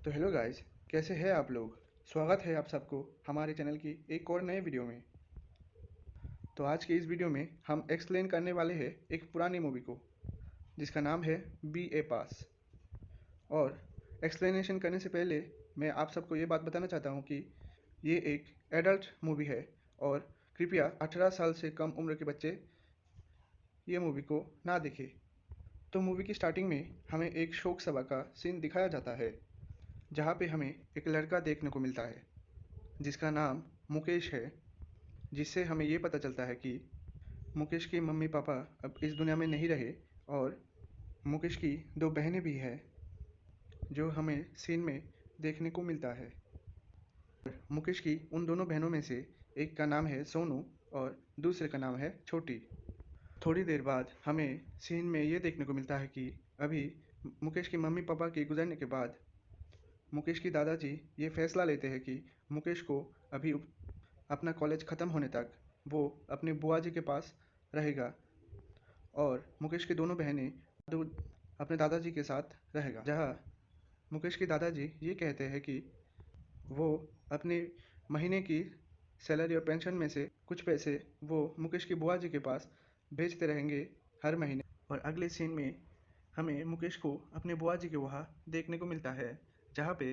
तो hello guys, कैसे हैं आप लोग। स्वागत है आप सबको हमारे चैनल की एक और नए वीडियो में। तो आज की इस वीडियो में हम एक्सप्लेन करने वाले हैं एक पुरानी मूवी को जिसका नाम है बी ए पास। और एक्सप्लेनेशन करने से पहले मैं आप सबको ये बात बताना चाहता हूँ कि ये एक एडल्ट मूवी है और कृपया 18 साल से कम उम्र के बच्चे ये मूवी को ना देखें। तो मूवी की स्टार्टिंग में हमें एक शोक सभा का सीन दिखाया जाता है जहाँ पे हमें एक लड़का देखने को मिलता है जिसका नाम मुकेश है, जिससे हमें ये पता चलता है कि मुकेश के मम्मी पापा अब इस दुनिया में नहीं रहे और मुकेश की दो बहनें भी हैं जो हमें सीन में देखने को मिलता है। मुकेश की उन दोनों बहनों में से एक का नाम है सोनू और दूसरे का नाम है छोटी। थोड़ी देर बाद हमें सीन में ये देखने को मिलता है कि अभी मुकेश के मम्मी पापा के गुजरने के बाद मुकेश के दादाजी ये फैसला लेते हैं कि मुकेश को अभी अपना कॉलेज ख़त्म होने तक वो अपने बुआ जी के पास रहेगा और मुकेश की दोनों बहनें दो अपने दादाजी के साथ रहेगा। जहाँ मुकेश के दादाजी ये कहते हैं कि वो अपने महीने की सैलरी और पेंशन में से कुछ पैसे वो मुकेश की बुआ जी के पास भेजते रहेंगे हर महीने। और अगले सीन में हमें मुकेश को अपने बुआ जी के वहाँ देखने को मिलता है जहाँ पे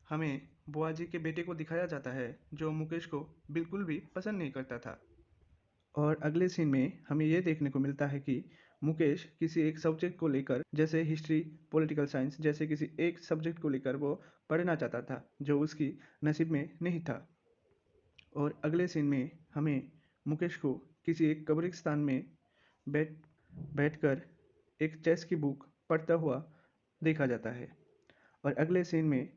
हमें बुआ जी के बेटे को दिखाया जाता है जो मुकेश को बिल्कुल भी पसंद नहीं करता था। और अगले सीन में हमें ये देखने को मिलता है कि मुकेश किसी एक सब्जेक्ट को लेकर, जैसे हिस्ट्री, पॉलिटिकल साइंस जैसे किसी एक सब्जेक्ट को लेकर वो पढ़ना चाहता था जो उसकी नसीब में नहीं था। और अगले सीन में हमें मुकेश को किसी एक कब्रिस्तान में बैठ बैठकर एक चेस की बुक पढ़ता हुआ देखा जाता है। और अगले सीन में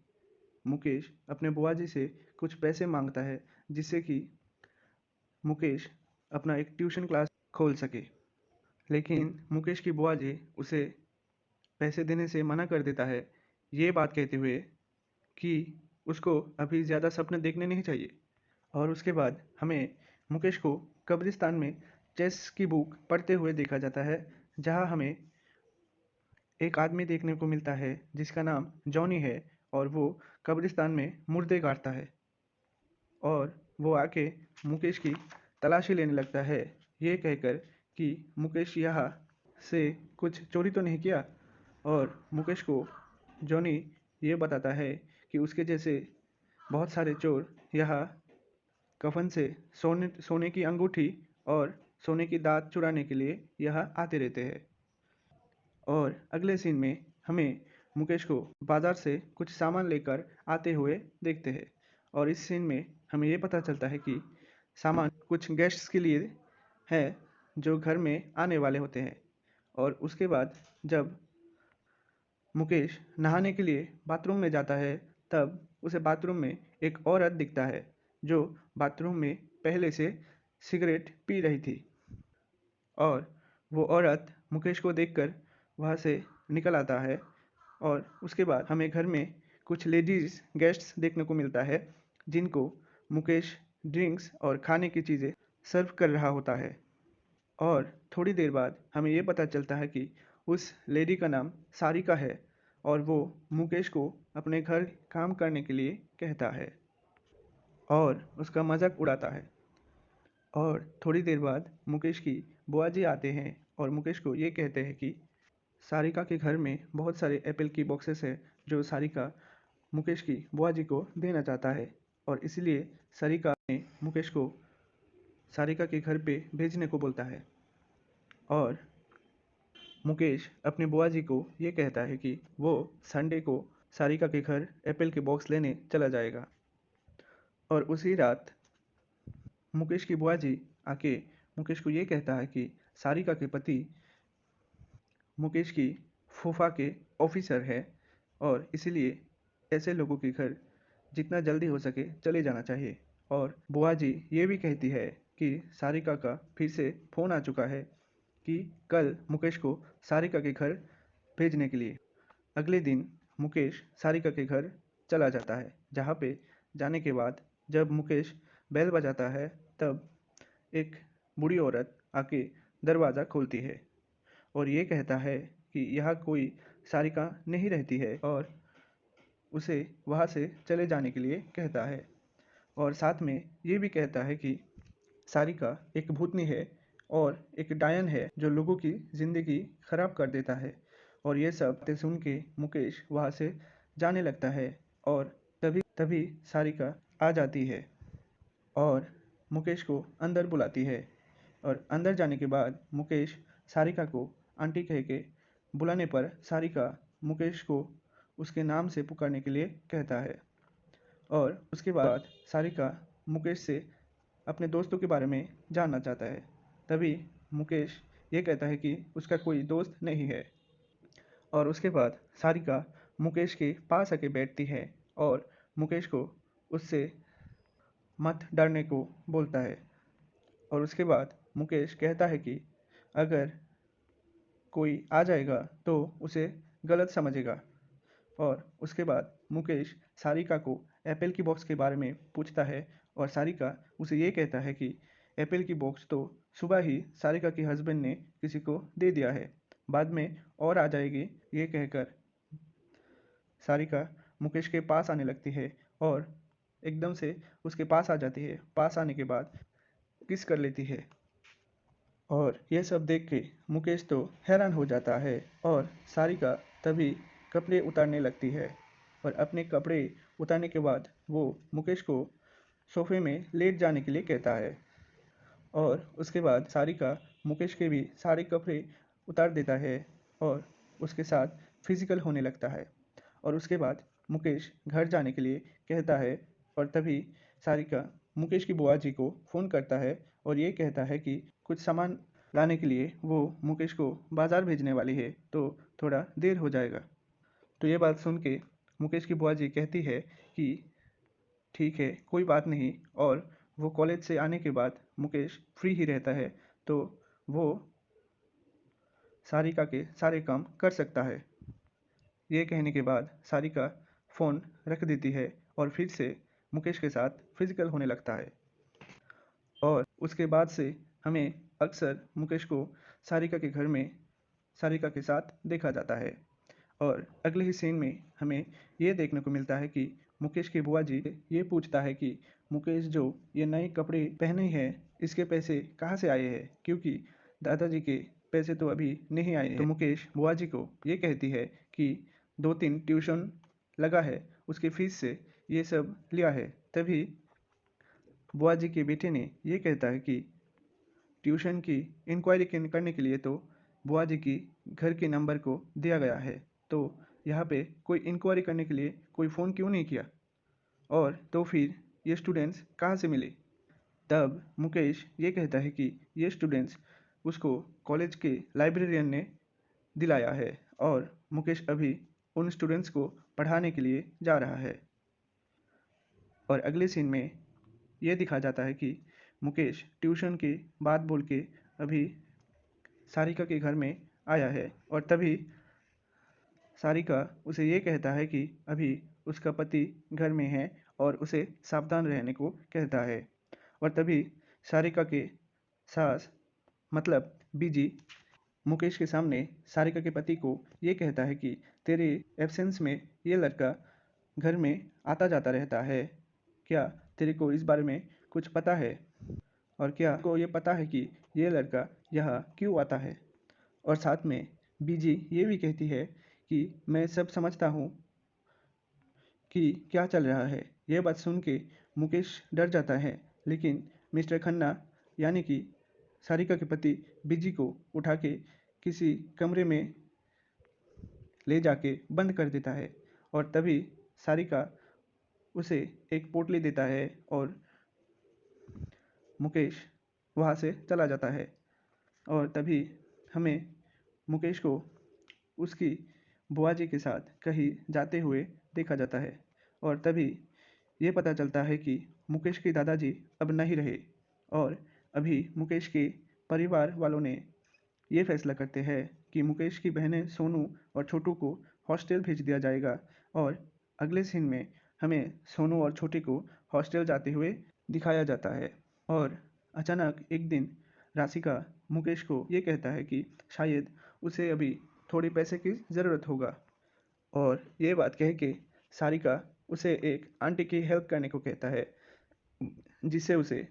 मुकेश अपने बुआ जी से कुछ पैसे मांगता है जिससे कि मुकेश अपना एक ट्यूशन क्लास खोल सके। लेकिन मुकेश की बुआ जी उसे पैसे देने से मना कर देता है, ये बात कहते हुए कि उसको अभी ज़्यादा सपने देखने नहीं चाहिए। और उसके बाद हमें मुकेश को कब्रिस्तान में चेस की बुक पढ़ते हुए देखा जाता है जहाँ हमें एक आदमी देखने को मिलता है जिसका नाम जॉनी है और वो कब्रिस्तान में मुर्दे गाड़ता है और वो आके मुकेश की तलाशी लेने लगता है, ये कहकर कि मुकेश यहाँ से कुछ चोरी तो नहीं किया। और मुकेश को जॉनी ये बताता है कि उसके जैसे बहुत सारे चोर यहाँ कफन से सोने की अंगूठी और सोने की दाँत चुराने के लिए यहाँ आते रहते हैं। और अगले सीन में हमें मुकेश को बाज़ार से कुछ सामान लेकर आते हुए देखते हैं। और इस सीन में हमें ये पता चलता है कि सामान कुछ गेस्ट्स के लिए है जो घर में आने वाले होते हैं। और उसके बाद जब मुकेश नहाने के लिए बाथरूम में जाता है तब उसे बाथरूम में एक औरत दिखता है जो बाथरूम में पहले से सिगरेट पी रही थी। और वो औरत मुकेश को देखकर वहाँ से निकल आता है। और उसके बाद हमें घर में कुछ लेडीज़ गेस्ट्स देखने को मिलता है जिनको मुकेश ड्रिंक्स और खाने की चीज़ें सर्व कर रहा होता है। और थोड़ी देर बाद हमें ये पता चलता है कि उस लेडी का नाम सारिका है और वो मुकेश को अपने घर काम करने के लिए कहता है और उसका मजाक उड़ाता है। और थोड़ी देर बाद मुकेश की बुआ जी आते हैं और मुकेश को ये कहते हैं कि सारिका के घर में बहुत सारे एप्पल की बॉक्सेस है जो सारिका मुकेश की बुआ जी को देना चाहता है। और इसलिए सारिका ने मुकेश को सारिका के घर पे भेजने को बोलता है। और मुकेश अपनी बुआ जी को ये कहता है कि वो संडे को सारिका के घर एप्पल के बॉक्स लेने चला जाएगा। और उसी रात मुकेश की बुआ जी आके मुकेश को ये कहता है कि सारिका के पति मुकेश की फूफा के ऑफिसर है और इसीलिए ऐसे लोगों के घर जितना जल्दी हो सके चले जाना चाहिए। और बुआ जी ये भी कहती है कि सारिका का फिर से फ़ोन आ चुका है कि कल मुकेश को सारिका के घर भेजने के लिए। अगले दिन मुकेश सारिका के घर चला जाता है जहाँ पे जाने के बाद जब मुकेश बेल बजाता है तब एक बूढ़ी औरत आके दरवाज़ा खोलती है और ये कहता है कि यहाँ कोई सारिका नहीं रहती है। और उसे वहाँ से चले जाने के लिए कहता है और साथ में ये भी कहता है कि सारिका एक भूतनी है और एक डायन है जो लोगों की ज़िंदगी खराब कर देता है। और ये सब बातें सुन के मुकेश वहाँ से जाने लगता है और तभी तभी सारिका आ जाती है और मुकेश को अंदर बुलाती है। और अंदर जाने के बाद मुकेश सारिका को आंटी कह के बुलाने पर सारिका मुकेश को उसके नाम से पुकारने के लिए कहता है। और उसके बाद सारिका मुकेश से अपने दोस्तों के बारे में जानना चाहता है। तभी मुकेश ये कहता है कि उसका कोई दोस्त नहीं है। और उसके बाद सारिका मुकेश के पास आके बैठती है और मुकेश को उससे मत डरने को बोलता है। और उसके बाद मुकेश कहता है कि अगर कोई आ जाएगा तो उसे गलत समझेगा। और उसके बाद मुकेश सारिका को एप्पल की बॉक्स के बारे में पूछता है और सारिका उसे ये कहता है कि एप्पल की बॉक्स तो सुबह ही सारिका के हस्बैंड ने किसी को दे दिया है, बाद में और आ जाएगी। ये कहकर सारिका मुकेश के पास आने लगती है और एकदम से उसके पास आ जाती है। पास आने के बाद किस कर लेती है और ये सब देख के मुकेश तो हैरान हो जाता है। और सारिका तभी कपड़े उतारने लगती है और अपने कपड़े उतारने के बाद वो मुकेश को सोफे में लेट जाने के लिए कहता है। और उसके बाद सारिका मुकेश के भी सारे कपड़े उतार देता है और उसके साथ फिजिकल होने लगता है। और उसके बाद मुकेश घर जाने के लिए कहता है और तभी सारिका मुकेश की बुआ जी को फ़ोन करता है और ये कहता है कि कुछ सामान लाने के लिए वो मुकेश को बाज़ार भेजने वाली है, तो थोड़ा देर हो जाएगा। तो ये बात सुन के मुकेश की बुआ जी कहती है कि ठीक है, कोई बात नहीं। और वो कॉलेज से आने के बाद मुकेश फ्री ही रहता है, तो वो सारिका के सारे काम कर सकता है। ये कहने के बाद सारिका फ़ोन रख देती है और फिर से मुकेश के साथ फिजिकल होने लगता है। और उसके बाद से हमें अक्सर मुकेश को सारिका के घर में सारिका के साथ देखा जाता है। और अगले ही सीन में हमें ये देखने को मिलता है कि मुकेश की बुआ जी ये पूछता है कि मुकेश जो ये नए कपड़े पहने हैं इसके पैसे कहाँ से आए हैं, क्योंकि दादाजी के पैसे तो अभी नहीं आए हैं। तो मुकेश बुआ जी को ये कहती है कि 2-3 ट्यूशन लगा है, उसकी फीस से ये सब लिया है। तभी बुआ जी के बेटे ने ये कहता है कि ट्यूशन की इंक्वायरी करने के लिए तो बुआ जी की घर के नंबर को दिया गया है, तो यहाँ पे कोई इंक्वायरी करने के लिए कोई फ़ोन क्यों नहीं किया, और तो फिर ये स्टूडेंट्स कहाँ से मिले। तब मुकेश ये कहता है कि ये स्टूडेंट्स उसको कॉलेज के लाइब्रेरियन ने दिलाया है और मुकेश अभी उन स्टूडेंट्स को पढ़ाने के लिए जा रहा है। और अगले सीन में ये दिखा जाता है कि मुकेश ट्यूशन की बात बोल के अभी सारिका के घर में आया है और तभी सारिका उसे ये कहता है कि अभी उसका पति घर में है और उसे सावधान रहने को कहता है। और तभी सारिका के सास मतलब बीजी मुकेश के सामने सारिका के पति को ये कहता है कि तेरे एब्सेंस में ये लड़का घर में आता जाता रहता है, क्या तेरे को इस बारे में कुछ पता है, और क्या को ये पता है कि ये लड़का यहाँ क्यों आता है। और साथ में बीजी ये भी कहती है कि मैं सब समझता हूँ कि क्या चल रहा है। यह बात सुन के मुकेश डर जाता है, लेकिन मिस्टर खन्ना यानी कि सारिका के पति बीजी को उठा के किसी कमरे में ले जाके बंद कर देता है। और तभी सारिका उसे एक पोटली देता है और मुकेश वहाँ से चला जाता है। और तभी हमें मुकेश को उसकी बुआ जी के साथ कहीं जाते हुए देखा जाता है। और तभी ये पता चलता है कि मुकेश के दादाजी अब नहीं रहे और अभी मुकेश के परिवार वालों ने ये फैसला करते हैं कि मुकेश की बहनें सोनू और छोटू को हॉस्टल भेज दिया जाएगा। और अगले सीन में हमें सोनू और छोटे को हॉस्टल जाते हुए दिखाया जाता है। और अचानक एक दिन राशिका मुकेश को ये कहता है कि शायद उसे अभी थोड़े पैसे की ज़रूरत होगा। और ये बात कह के सारिका उसे एक आंटी की हेल्प करने को कहता है, जिससे उसे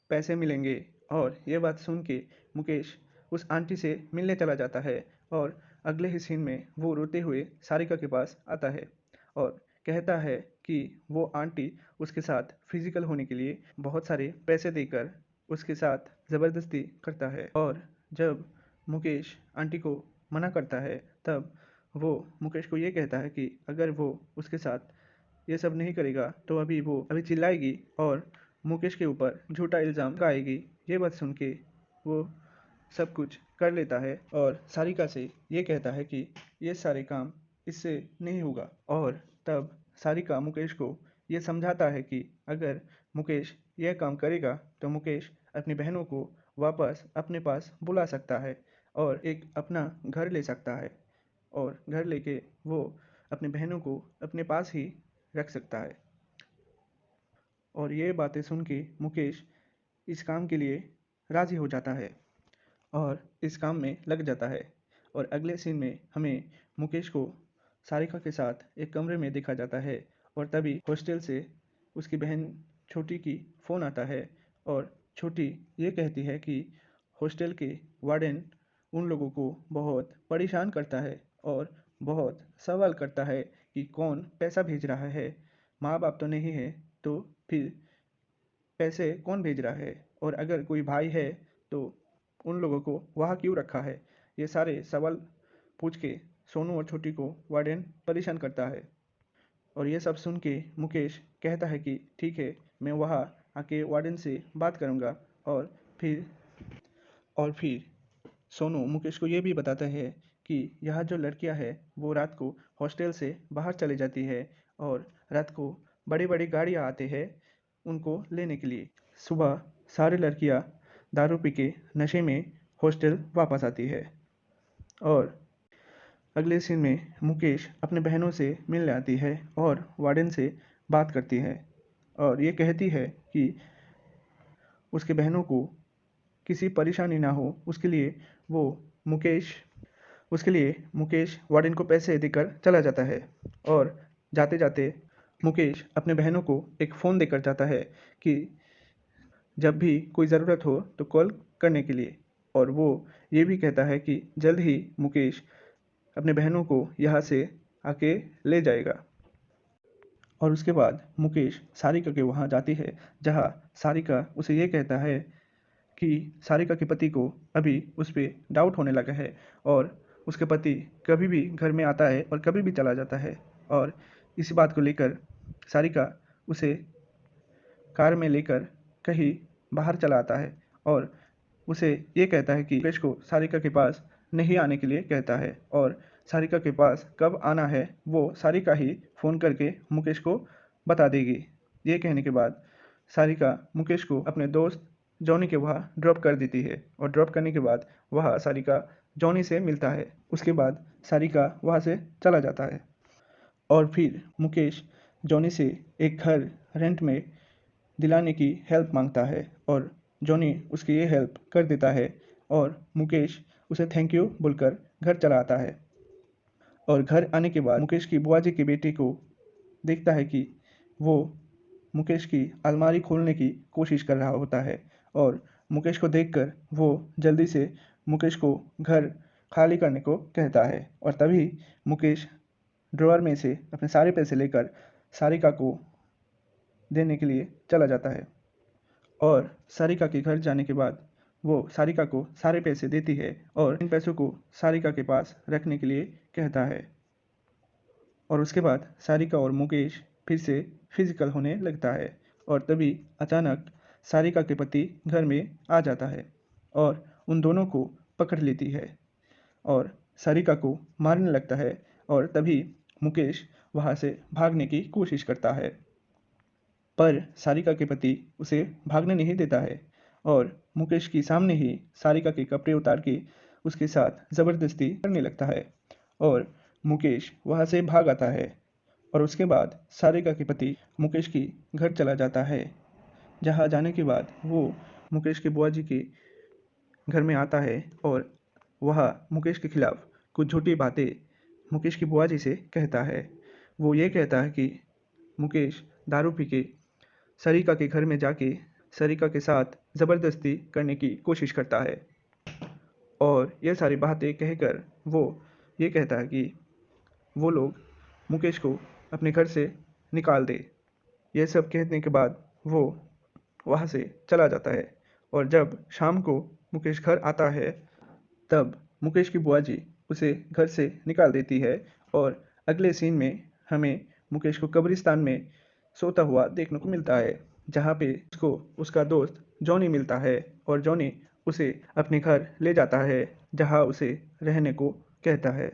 पैसे मिलेंगे। और ये बात सुन के मुकेश उस आंटी से मिलने चला जाता है और अगले ही सीन में वो रोते हुए सारिका के पास आता है और कहता है कि वो आंटी उसके साथ फिजिकल होने के लिए बहुत सारे पैसे देकर उसके साथ ज़बरदस्ती करता है। और जब मुकेश आंटी को मना करता है तब वो मुकेश को ये कहता है कि अगर वो उसके साथ ये सब नहीं करेगा तो अभी चिल्लाएगी और मुकेश के ऊपर झूठा इल्ज़ाम लगाएगी। ये बात सुन के वो सब कुछ कर लेता है और सारिका से ये कहता है कि ये सारे काम इससे नहीं होगा। और तब सारिका मुकेश को ये समझाता है कि अगर मुकेश यह काम करेगा तो मुकेश अपनी बहनों को वापस अपने पास बुला सकता है और एक अपना घर ले सकता है और घर लेके वो अपनी बहनों को अपने पास ही रख सकता है। और ये बातें सुन के मुकेश इस काम के लिए राज़ी हो जाता है और इस काम में लग जाता है। और अगले सीन में हमें मुकेश को सारिका के साथ एक कमरे में देखा जाता है और तभी हॉस्टल से उसकी बहन छोटी की फ़ोन आता है और छोटी ये कहती है कि हॉस्टल के वार्डन उन लोगों को बहुत परेशान करता है और बहुत सवाल करता है कि कौन पैसा भेज रहा है, माँ बाप तो नहीं है तो फिर पैसे कौन भेज रहा है, और अगर कोई भाई है तो उन लोगों को वहाँ क्यों रखा है। ये सारे सवाल पूछ के सोनू और छोटी को वार्डन परेशान करता है। और ये सब सुन के मुकेश कहता है कि ठीक है, मैं वहाँ आके वार्डन से बात करूँगा। और फिर और फिर सोनू मुकेश को ये भी बताता है कि यह जो लड़कियां हैं वो रात को हॉस्टल से बाहर चली जाती है और रात को बड़ी बड़ी गाड़ियाँ आते हैं उनको लेने के लिए। सुबह सारी लड़कियां दारू पी के नशे में हॉस्टल वापस आती है। और अगले सीन में मुकेश अपने बहनों से मिलने आती है और वार्डन से बात करती है और ये कहती है कि उसके बहनों को किसी परेशानी ना हो वो मुकेश उसके लिए मुकेश वार्डन को पैसे देकर चला जाता है। और जाते जाते मुकेश अपने बहनों को एक फ़ोन देकर जाता है कि जब भी कोई ज़रूरत हो तो कॉल करने के लिए। और वो ये भी कहता है कि जल्द ही मुकेश अपने बहनों को यहाँ से आके ले जाएगा। और उसके बाद मुकेश सारिका के वहाँ जाती है, जहाँ सारिका उसे ये कहता है कि सारिका के पति को अभी उस पर डाउट होने लगा है और उसके पति कभी भी घर में आता है और कभी भी चला जाता है। और इसी बात को लेकर सारिका उसे कार में लेकर कहीं बाहर चला आता है और उसे ये कहता है कि मुकेश को सारिका के पास नहीं आने के लिए कहता है और सारिका के पास कब आना है वो सारिका ही फ़ोन करके मुकेश को बता देगी। ये कहने के बाद सारिका मुकेश को अपने दोस्त जॉनी के वहाँ ड्रॉप कर देती है और ड्रॉप करने के बाद वह सारिका जॉनी से मिलता है। उसके बाद सारिका वहाँ से चला जाता है और फिर मुकेश जॉनी से एक घर रेंट में दिलाने की हेल्प मांगता है और जॉनी उसकी ये हेल्प कर देता है और मुकेश उसे थैंक यू बोलकर घर चला आता है। और घर आने के बाद मुकेश की बुआ जी की बेटी को देखता है कि वो मुकेश की अलमारी खोलने की कोशिश कर रहा होता है और मुकेश को देखकर वो जल्दी से मुकेश को घर खाली करने को कहता है। और तभी मुकेश ड्रॉअर में से अपने सारे पैसे लेकर सारिका को देने के लिए चला जाता है। और सारिका के घर जाने के बाद वो सारिका को सारे पैसे देती है और इन पैसों को सारिका के पास रखने के लिए कहता है। और उसके बाद सारिका और मुकेश फिर से फिजिकल होने लगता है और तभी अचानक सारिका के पति घर में आ जाता है और उन दोनों को पकड़ लेती है और सारिका को मारने लगता है। और तभी मुकेश वहाँ से भागने की कोशिश करता है, पर सारिका के पति उसे भागने नहीं देता है और मुकेश के सामने ही सारिका के कपड़े उतार के उसके साथ ज़बरदस्ती करने लगता है और मुकेश वहाँ से भाग आता है। और उसके बाद सारिका के पति मुकेश की घर चला जाता है, जहाँ जाने के बाद वो मुकेश के बुआ जी के घर में आता है और वह मुकेश के खिलाफ कुछ झूठी बातें मुकेश की बुआ जी से कहता है। वो ये कहता है कि मुकेश दारू पी के सरिका के घर में जाके सरिका के साथ ज़बरदस्ती करने की कोशिश करता है और ये सारी बातें कहकर वो ये कहता है कि वो लोग मुकेश को अपने घर से निकाल दे। ये सब कहने के बाद वो वहाँ से चला जाता है और जब शाम को मुकेश घर आता है तब मुकेश की बुआ जी उसे घर से निकाल देती है और अगले सीन में हमें मुकेश को कब्रिस्तान में सोता हुआ देखने को मिलता है, जहाँ पे उसको उसका दोस्त जॉनी मिलता है और जॉनी उसे अपने घर ले जाता है, जहाँ उसे रहने को कहता है।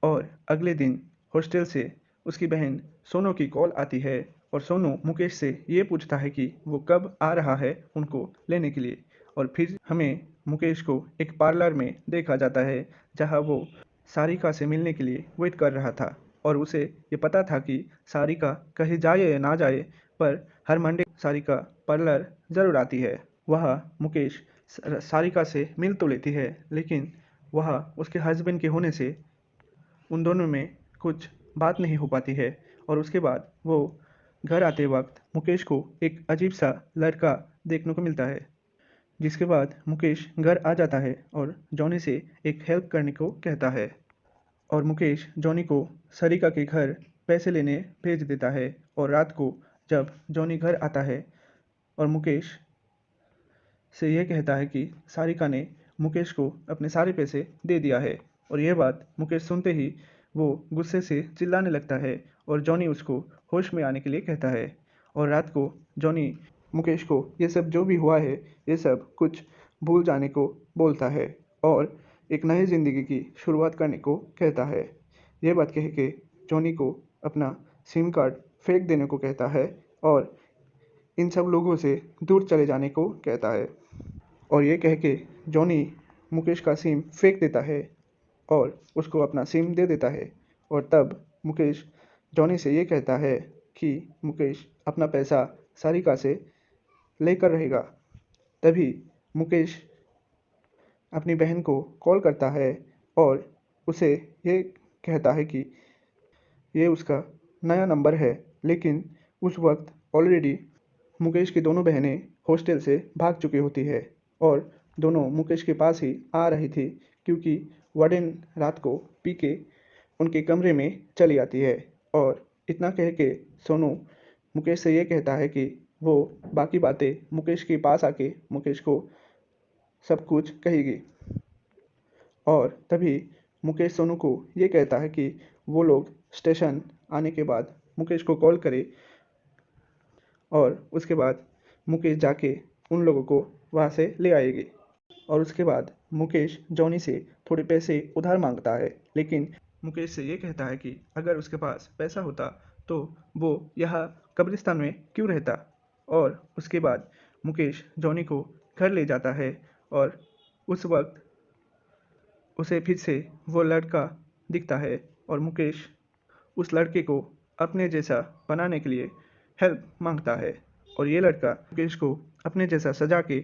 और अगले दिन हॉस्टल से उसकी बहन सोनू की कॉल आती है और सोनू मुकेश से ये पूछता है कि वो कब आ रहा है उनको लेने के लिए। और फिर हमें मुकेश को एक पार्लर में देखा जाता है, जहाँ वो सारिका से मिलने के लिए वेट कर रहा था और उसे ये पता था कि सारिका कहीं जाए या ना जाए पर हर मंडे सारिका पार्लर ज़रूर आती है। वह मुकेश सारिका से मिल तो लेती है, लेकिन वह उसके हस्बैंड के होने से उन दोनों में कुछ बात नहीं हो पाती है। और उसके बाद वो घर आते वक्त मुकेश को एक अजीब सा लड़का देखने को मिलता है, जिसके बाद मुकेश घर आ जाता है और जॉनी से एक हेल्प करने को कहता है और मुकेश जॉनी को सरिका के घर पैसे लेने भेज देता है। और रात को जब जॉनी घर आता है और मुकेश से ये कहता है कि सारिका ने मुकेश को अपने सारे पैसे दे दिया है और यह बात मुकेश सुनते ही वो गुस्से से चिल्लाने लगता है और जॉनी उसको होश में आने के लिए कहता है। और रात को जॉनी मुकेश को ये सब जो भी हुआ है ये सब कुछ भूल जाने को बोलता है और एक नई ज़िंदगी की शुरुआत करने को कहता है। ये बात कह के जॉनी को अपना सिम कार्ड फेंक देने को कहता है और इन सब लोगों से दूर चले जाने को कहता है। और ये कह के जॉनी मुकेश का सिम फेंक देता है और उसको अपना सिम दे देता है। और तब मुकेश जॉनी से ये कहता है कि मुकेश अपना पैसा सारिका से लेकर रहेगा। तभी मुकेश अपनी बहन को कॉल करता है और उसे ये कहता है कि ये उसका नया नंबर है, लेकिन उस वक्त ऑलरेडी मुकेश की दोनों बहनें हॉस्टल से भाग चुकी होती है और दोनों मुकेश के पास ही आ रही थी, क्योंकि वार्डन रात को पी के उनके कमरे में चली आती है। और इतना कह के सोनू मुकेश से ये कहता है कि वो बाकी बातें मुकेश के पास आके मुकेश को सब कुछ कहेगी। और तभी मुकेश सोनू को ये कहता है कि वो लोग स्टेशन आने के बाद मुकेश को कॉल करे और उसके बाद मुकेश जाके उन लोगों को वहाँ से ले आएगी। और उसके बाद मुकेश जॉनी से थोड़े पैसे उधार मांगता है, लेकिन मुकेश से ये कहता है कि अगर उसके पास पैसा होता तो वो यहाँ कब्रिस्तान में क्यों रहता। और उसके बाद मुकेश जॉनी को घर ले जाता है और उस वक्त उसे फिर से वो लड़का दिखता है और मुकेश उस लड़के को अपने जैसा बनाने के लिए हेल्प मांगता है। और ये लड़का मुकेश को अपने जैसा सजा के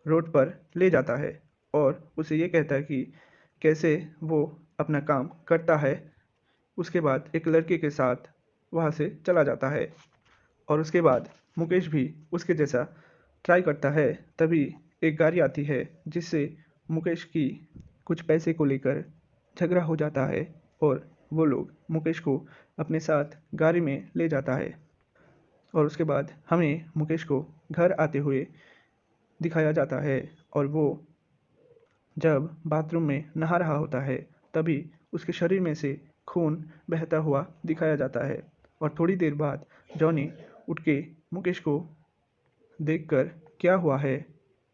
रोड पर ले जाता है और उसे ये कहता है कि कैसे वो अपना काम करता है। उसके बाद एक लड़के के साथ वहाँ से चला जाता है और उसके बाद मुकेश भी उसके जैसा ट्राई करता है। तभी एक गाड़ी आती है जिससे मुकेश की कुछ पैसे को लेकर झगड़ा हो जाता है और वो लोग मुकेश को अपने साथ गाड़ी में ले जाता है। और उसके बाद हमें मुकेश को घर आते हुए दिखाया जाता है और वो जब बाथरूम में नहा रहा होता है तभी उसके शरीर में से खून बहता हुआ दिखाया जाता है। और थोड़ी देर बाद जॉनी उठ के मुकेश को देखकर क्या हुआ है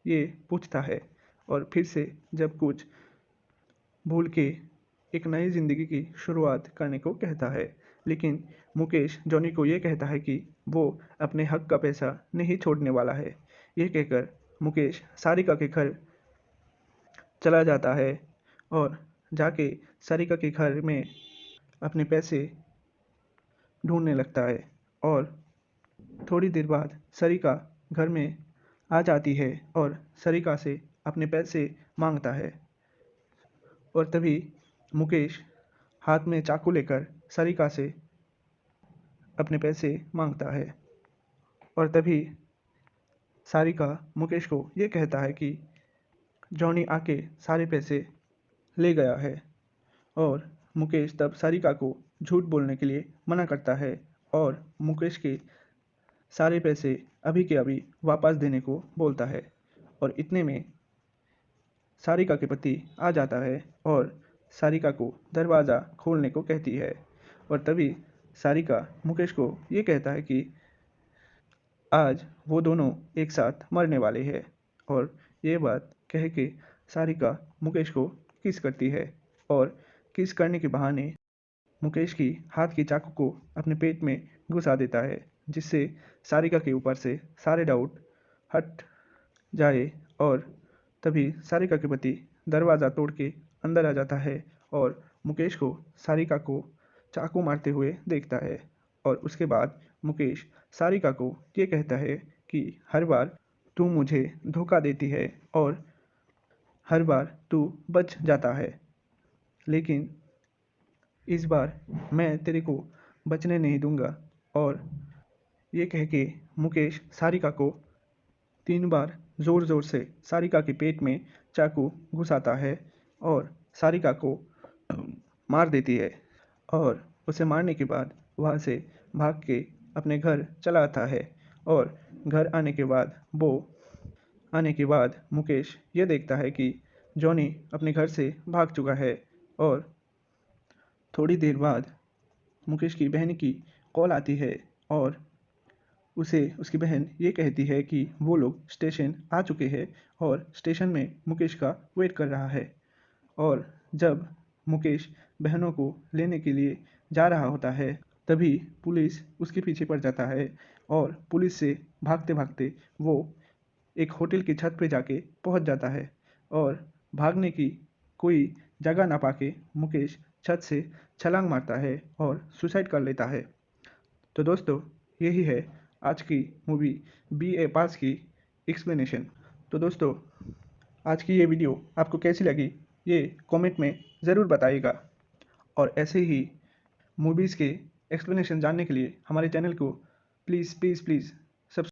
ये पूछता है और फिर से जब कुछ भूल के एक नई ज़िंदगी की शुरुआत करने को कहता है। लेकिन मुकेश जॉनी को ये कहता है कि वो अपने हक का पैसा नहीं छोड़ने वाला है। ये कहकर मुकेश सारिका के घर चला जाता है और जाके सारिका के घर में अपने पैसे ढूंढने लगता है। और थोड़ी देर बाद सरिका घर में आ जाती है और सरिका से अपने पैसे मांगता है। और तभी मुकेश हाथ में चाकू लेकर सरिका से अपने पैसे मांगता है। और तभी सारिका मुकेश को ये कहता है कि जॉनी आके सारे पैसे ले गया है। और मुकेश तब सारिका को झूठ बोलने के लिए मना करता है और मुकेश के सारे पैसे अभी के अभी वापस देने को बोलता है। और इतने में सारिका के पति आ जाता है और सारिका को दरवाज़ा खोलने को कहती है। और तभी सारिका मुकेश को ये कहता है कि आज वो दोनों एक साथ मरने वाले हैं। और ये बात कह के सारिका मुकेश को किस करती है और किस करने के बहाने मुकेश की हाथ की चाकू को अपने पेट में घुसा देता है, जिससे सारिका के ऊपर से सारे डाउट हट जाए। और तभी सारिका के पति दरवाज़ा तोड़ के अंदर आ जाता है और मुकेश को सारिका को चाकू मारते हुए देखता है। और उसके बाद मुकेश सारिका को ये कहता है कि हर बार तू मुझे धोखा देती है और हर बार तू बच जाता है, लेकिन इस बार मैं तेरे को बचने नहीं दूंगा। और ये कह के मुकेश सारिका को 3 बार ज़ोर ज़ोर से सारिका के पेट में चाकू घुसाता है और सारिका को मार देती है। और उसे मारने के बाद वहाँ से भाग के अपने घर चला आता है। और घर आने के बाद मुकेश ये देखता है कि जॉनी अपने घर से भाग चुका है। और थोड़ी देर बाद मुकेश की बहन की कॉल आती है और उसे उसकी बहन ये कहती है कि वो लोग स्टेशन आ चुके हैं और स्टेशन में मुकेश का वेट कर रहा है। और जब मुकेश बहनों को लेने के लिए जा रहा होता है, तभी पुलिस उसके पीछे पड़ जाता है। और पुलिस से भागते भागते वो एक होटल की छत पे जाके पहुंच जाता है। और भागने की कोई जगह ना पाके मुकेश छत से छलांग मारता है और सुसाइड कर लेता है। तो दोस्तों, यही है आज की मूवी BA पास की एक्सप्लेनेशन। तो दोस्तों, आज की ये वीडियो आपको कैसी लगी ये कमेंट में ज़रूर बताइएगा। और ऐसे ही मूवीज़ के एक्सप्लेनेशन जानने के लिए हमारे चैनल को प्लीज़ प्लीज़ प्लीज़